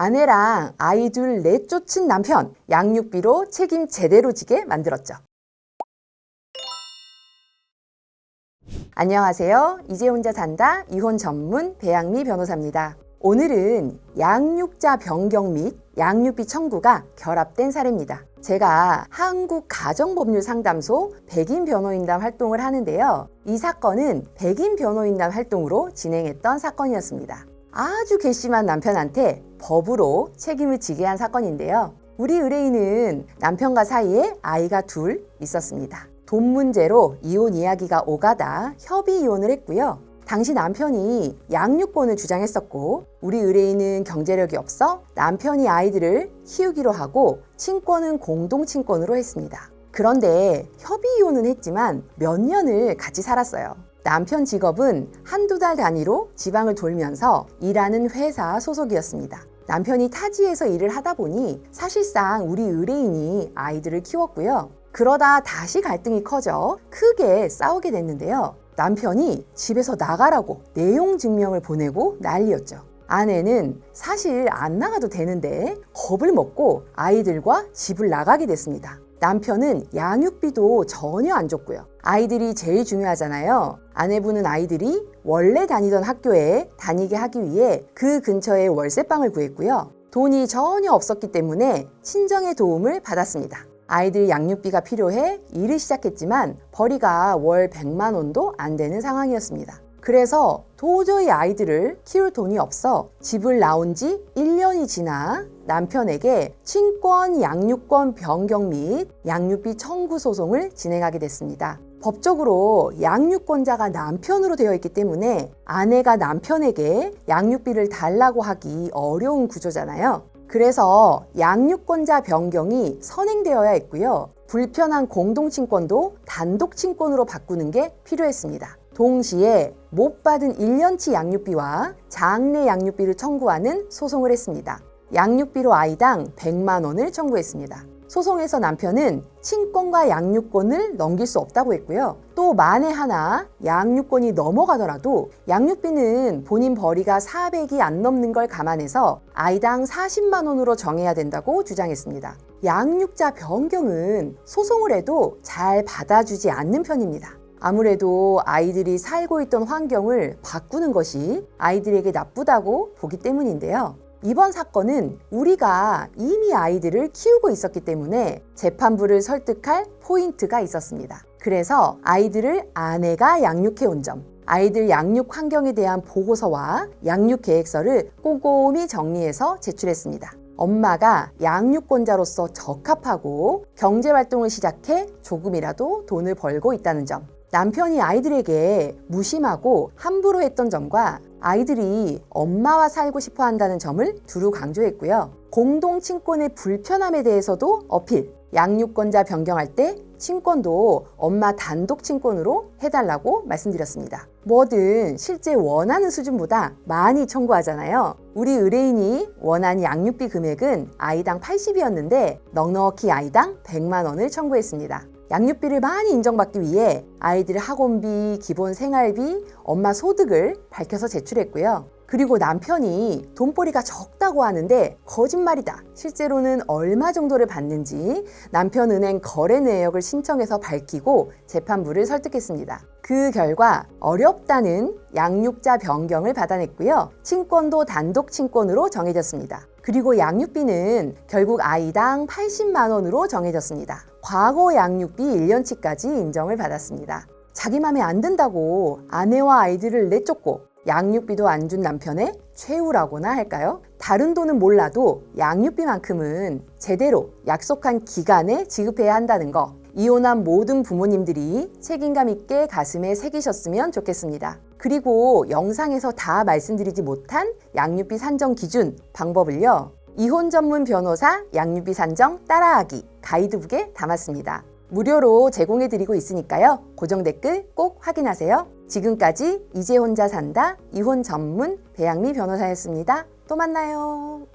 아내랑 아이 둘 내쫓은 남편, 양육비로 책임 제대로 지게 만들었죠. 안녕하세요. 이제 혼자 산다 이혼 전문 배양미 변호사입니다. 오늘은 양육자 변경 및 양육비 청구가 결합된 사례입니다. 제가 한국가정법률상담소 백인 변호인단 활동을 하는데요. 이 사건은 백인 변호인단 활동으로 진행했던 사건이었습니다. 아주 괘씸한 남편한테 법으로 책임을 지게 한 사건인데요. 우리 의뢰인은 남편과 사이에 아이가 둘 있었습니다. 돈 문제로 이혼 이야기가 오가다 협의 이혼을 했고요. 당시 남편이 양육권을 주장했었고 우리 의뢰인은 경제력이 없어 남편이 아이들을 키우기로 하고 친권은 공동 친권으로 했습니다. 그런데 협의 이혼은 했지만 몇 년을 같이 살았어요. 남편 직업은 한두 달 단위로 지방을 돌면서 일하는 회사 소속이었습니다. 남편이 타지에서 일을 하다 보니 사실상 우리 의뢰인이 아이들을 키웠고요. 그러다 다시 갈등이 커져 크게 싸우게 됐는데요. 남편이 집에서 나가라고 내용 증명을 보내고 난리였죠. 아내는 사실 안 나가도 되는데 겁을 먹고 아이들과 집을 나가게 됐습니다. 남편은 양육비도 전혀 안 줬고요. 아이들이 제일 중요하잖아요. 아내분은 아이들이 원래 다니던 학교에 다니게 하기 위해 그 근처에 월세방을 구했고요. 돈이 전혀 없었기 때문에 친정의 도움을 받았습니다. 아이들 양육비가 필요해 일을 시작했지만 벌이가 월 100만 원도 안 되는 상황이었습니다. 그래서 도저히 아이들을 키울 돈이 없어 집을 나온 지 1년이 지나 남편에게 친권 양육권 변경 및 양육비 청구 소송을 진행하게 됐습니다. 법적으로 양육권자가 남편으로 되어 있기 때문에 아내가 남편에게 양육비를 달라고 하기 어려운 구조잖아요. 그래서 양육권자 변경이 선행되어야 했고요. 불편한 공동친권도 단독친권으로 바꾸는 게 필요했습니다. 동시에 못 받은 1년치 양육비와 장래 양육비를 청구하는 소송을 했습니다. 양육비로 아이당 100만 원을 청구했습니다. 소송에서 남편은 친권과 양육권을 넘길 수 없다고 했고요. 또 만에 하나 양육권이 넘어가더라도 양육비는 본인 벌이가 400이 안 넘는 걸 감안해서 아이당 40만 원으로 정해야 된다고 주장했습니다. 양육자 변경은 소송을 해도 잘 받아주지 않는 편입니다. 아무래도 아이들이 살고 있던 환경을 바꾸는 것이 아이들에게 나쁘다고 보기 때문인데요. 이번 사건은 우리가 이미 아이들을 키우고 있었기 때문에 재판부를 설득할 포인트가 있었습니다. 그래서 아이들을 아내가 양육해 온 점, 아이들 양육 환경에 대한 보고서와 양육 계획서를 꼼꼼히 정리해서 제출했습니다. 엄마가 양육권자로서 적합하고 경제활동을 시작해 조금이라도 돈을 벌고 있다는 점, 남편이 아이들에게 무심하고 함부로 했던 점과 아이들이 엄마와 살고 싶어 한다는 점을 두루 강조했고요. 공동친권의 불편함에 대해서도 어필, 양육권자 변경할 때 친권도 엄마 단독 친권으로 해달라고 말씀드렸습니다. 뭐든 실제 원하는 수준보다 많이 청구하잖아요. 우리 의뢰인이 원하는 양육비 금액은 아이당 80이었는데 넉넉히 아이당 100만 원을 청구했습니다. 양육비를 많이 인정받기 위해 아이들 학원비, 기본 생활비, 엄마 소득을 밝혀서 제출했고요. 그리고 남편이 돈벌이가 적다고 하는데 거짓말이다. 실제로는 얼마 정도를 받는지 남편 은행 거래 내역을 신청해서 밝히고 재판부를 설득했습니다. 그 결과 어렵다는 양육자 변경을 받아냈고요. 친권도 단독 친권으로 정해졌습니다. 그리고 양육비는 결국 아이당 80만 원으로 정해졌습니다. 과거 양육비 1년치까지 인정을 받았습니다. 자기 맘에 안 든다고 아내와 아이들을 내쫓고 양육비도 안 준 남편의 최후라고나 할까요? 다른 돈은 몰라도 양육비만큼은 제대로 약속한 기간에 지급해야 한다는 거, 이혼한 모든 부모님들이 책임감 있게 가슴에 새기셨으면 좋겠습니다. 그리고 영상에서 다 말씀드리지 못한 양육비 산정 기준 방법을요, 이혼 전문 변호사 양육비 산정 따라하기 가이드북에 담았습니다. 무료로 제공해드리고 있으니까요. 고정 댓글 꼭 확인하세요. 지금까지 이제 혼자 산다 이혼 전문 배양미 변호사였습니다. 또 만나요.